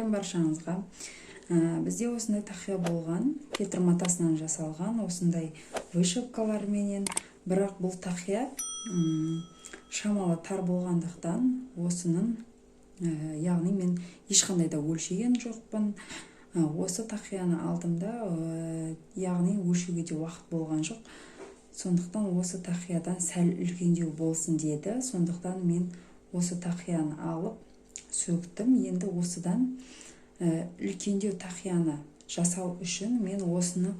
Сәлем баршаңызға. Бізде осындай тақия болған, фетр матасынан жасалған, осындай вышивкалар менен. Бірақ бұл тақия шамалы тар болғандықтан осының, яғни мен ешқандай да өлшеген жоқпын. Осы тақияны алдымда, яғни өлшеуге де уақыт болған жоқ. Сондықтан осы тақиядан сәл үлкендеу болсын деді. Сондықтан мен осы тақияны алып сөктім. Енді осыдан үлкендеу тақияны жасау үшін мен осыны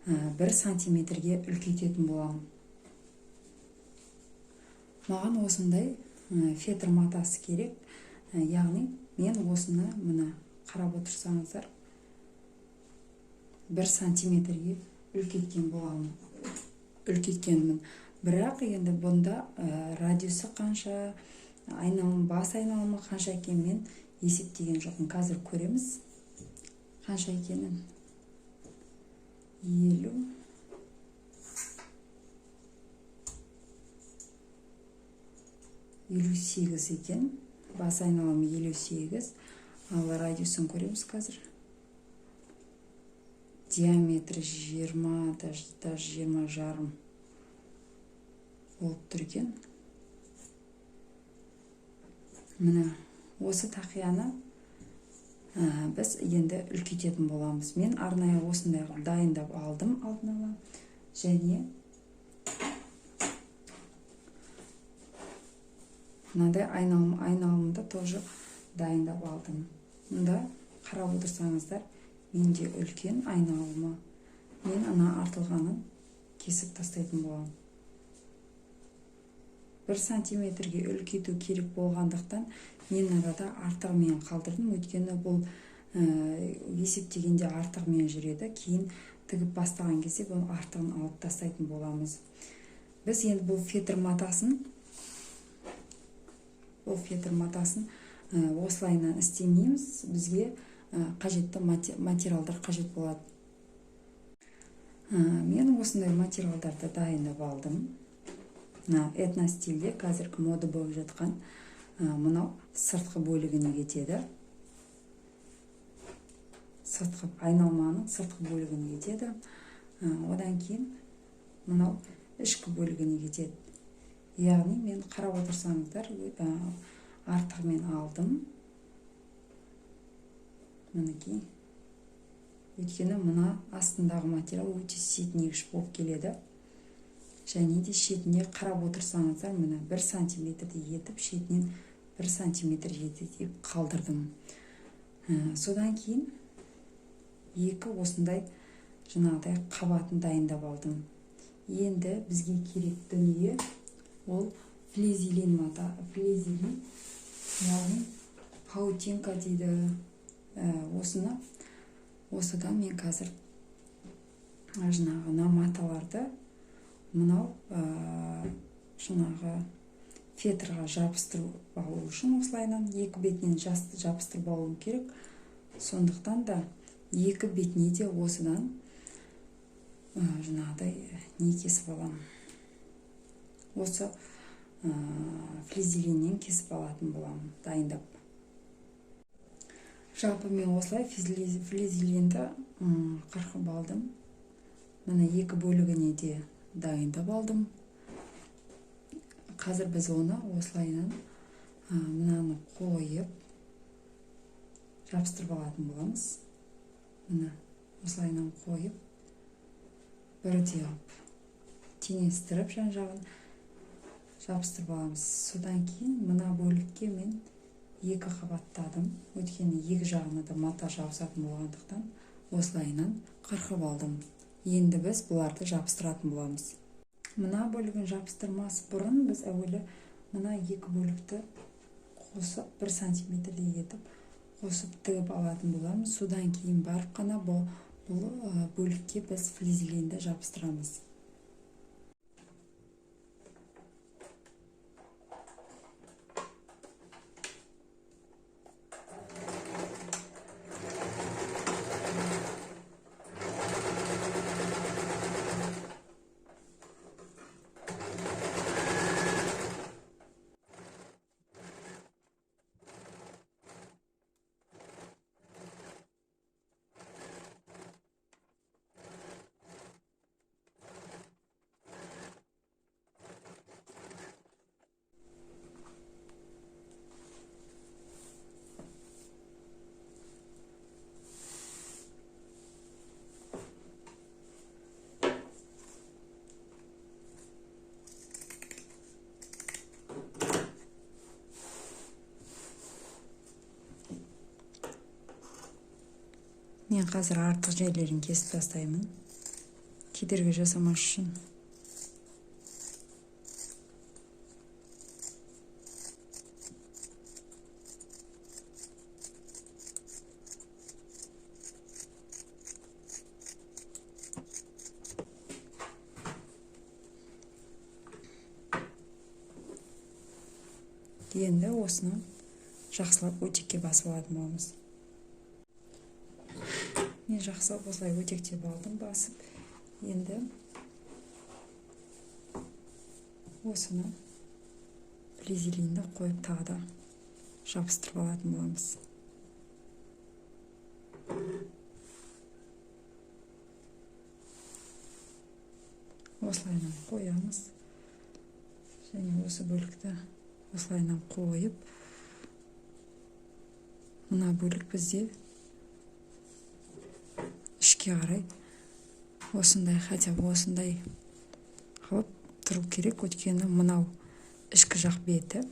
1 сантиметрге үлкейтетін боламын. Маған осындай фетр матасы керек. Яғни мен осыны мына қарап отырсаңыздар 1 сантиметрге үлкейткенмін. Бірақ енді бұнда радиусы қанша, бас айналымы қанша екенін мен есептеген жоқпын. Қазір көреміз қанша екенін. 58 екен. Бас айналымы 58. Ал радиусын көреміз қазір. Диаметрі 20, даже 20 жарым болып тұр екен. Міне, осы тақияны біз енді үлкейтетін боламыз. Мен арнайы осындай дайындап алдым алдын ала. Және мынадай айналымды тоже дайындап алдым. Мұнда қарап отырсаңыздар, менде үлкен айналымы. Мен ана артылғанын кесіп тастайтын боламын. 1 сантиметрге үлкейту керек болғандықтан мен арада артығымен қалдырдым. Өйткені бұл есептегенде артығымен жүреді. Кейін тігіп бастаған кезде бұл артығын алып тастайтын боламыз. Біз енді бұл фетр матасын осылайынан істемейміз. Бізге қажетті материалдар қажет болады. Мен осындай материалдарды дайындап алдым. Этностильде қазіргі мода болып жатқан мынау сыртқы бөлігіне кетеді. Айналманың сыртқы бөлігіне кетеді. Одан кейін мынау ішкі бөлігіне кетеді. Яғни мен қарап отырсаңыздар, артығымен алдым. Мінекей. Өйткені мына астындағы материал өте сетінегіш болып келеді. Және де шетіне қарап отырсаңыздар, мына 1 сантиметрді етіп, шетінен 1 сантиметр жетіп қалдырдым. Содан кейін екі осындай жаңағыдай қабатын дайындап алдым. Енді бізге керек дүние ол флизелин мата. Флизелин, яғни паутинка дейді. Осыдан мен қазір жаңағы маталарды мынау жаңағы фетрға жабыстырып алу үшін осылайынан екі бетінен жабыстырып алуым керек. Сондықтан да екі бетіне де осыдан жаңағыдай не кесіп алам. Осы флизелиннен кесіп алатын боламын дайындап. Жалпы мен осылай флизелинді қырқып алдым. Мына екі бөлігіне де дайындап алдым. Қазір біз оны осылайынан мынаны қойып жабыстырып алатын боламыз. Мына осылайынан қойып бірде теңестіріп жан-жағын жабыстырып аламыз. Содан кейін мына бөлікке мен екі қабаттадым. Өйткені екі жағына да мата жабысатын болғандықтан осылайынан қырқып алдым. Енді біз бұларды жабыстыратын боламыз. Мына бөлігін жабыстырмас бұрын біз әуелі мына екі бөлікті қосып 1 сантиметрді етіп қосып тігіп алатын боламыз. Содан кейін барып қана бұл бөлікке біз флизелинді жабыстырамыз. Мен қазір артық жерлерін кесіп тастаймын. Кедергі жасамас үшін. Енді осыны жақсылап өтекке басып алатын боламыз. Мен жақсылап осылай өтектеп алдым, басып. Енді осыны флизелинді қойып тағы да жабыстырып алатын боламыз. Осылайынан қоямыз. Және осы бөлікті осылайынан қойып, мына бөлік бізде ішке қарай осындай, хотя бы осындай қылып тұру керек, өйткені мынау ішкі жақ беті.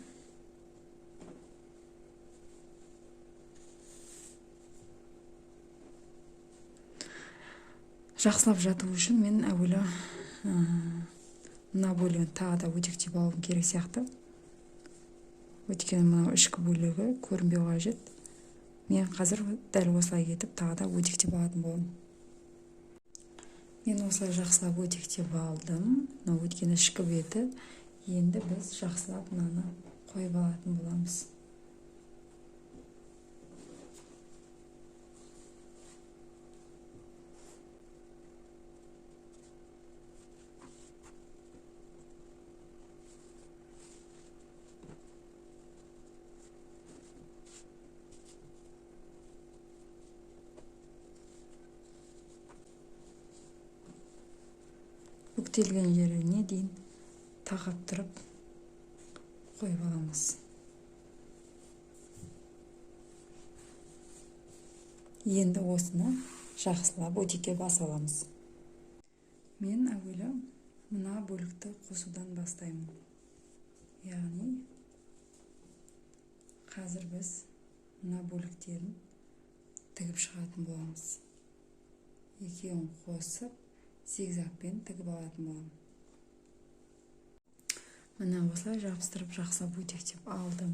Жақсылап жату үшін мен әуелі мына бөлігін тағы да өтектеп алуым керек сияқты. Өйткені мынау ішкі бөлігі көрінбеу қажет. Мен қазір дәл осылай кетіп тағы да өтектеп алатын боламын. Мен осылай жақсылап өтектеп алдым. Мынау өйткені ішкі беті. Енді біз жақсылап мынаны қойып алатын боламыз. Бүктелген жеріне дейін тақап тұрып қойып аламыз. Енді осыны жақсылап өтекке басып аламыз. Мен әуелі мына бөлікті қосудан бастаймын. Яғни қазір біз мына бөліктерін тігіп шығатын боламыз. Екеуін қосып зигзагпен тігіп алатын боламын. Мына осылай жабыстырып, жақсылап өтектеп алдым.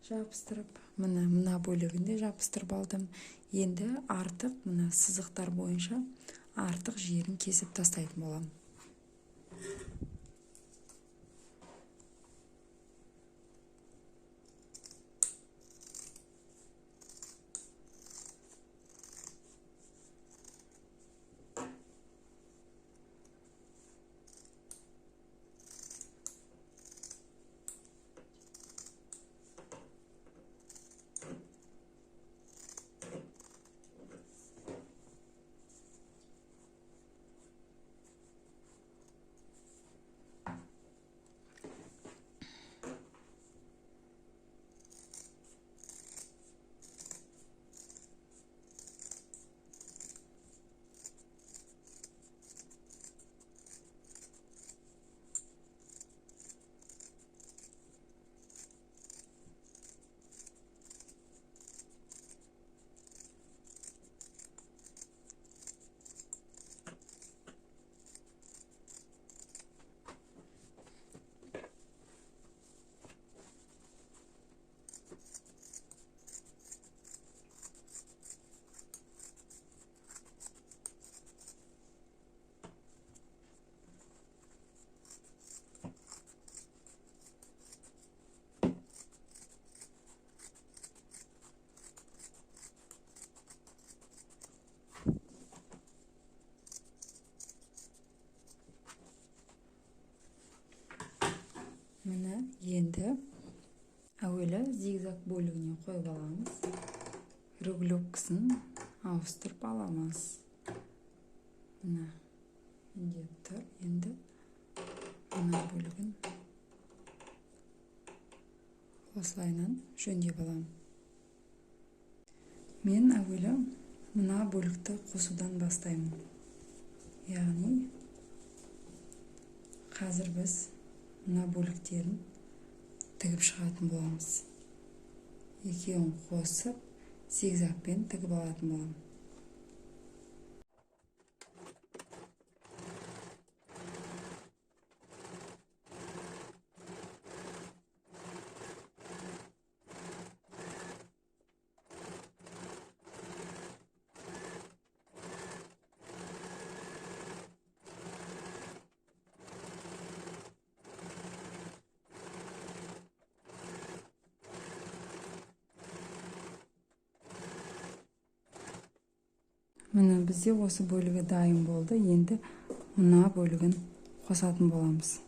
Жабыстырып, мына бөлігінде жабыстырып алдым. Енді артық мына сызықтар бойынша артық жерін кесіп тастайтын боламын. Міне енді әуелі зигзаг бөлігіне қойып аламыз. Регулировкасын ауыстырып аламыз. Міне тұр. Енді мына бөлігін осылайынан жөндеп аламын. Мен әуелі мына бөлікті қосудан бастаймын. Яғни қазір біз мына бөліктерін тігіп шығатын боламыз. Екеуін қосып зигзагпен тігіп алатын боламын. Міне бізде осы бөлігі дайын болды. Енді мына бөлігін қосатын боламыз.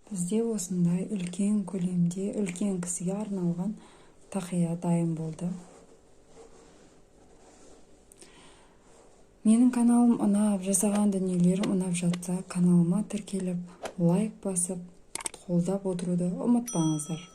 Бізде осындай үлкен көлемде, үлкен кісіге арналған тақия дайын болды. Менің каналым ұнап, жасаған дүниелерім ұнап жатса, каналыма тіркеліп, лайк басып, қолдап отыруды ұмытпаңыздар.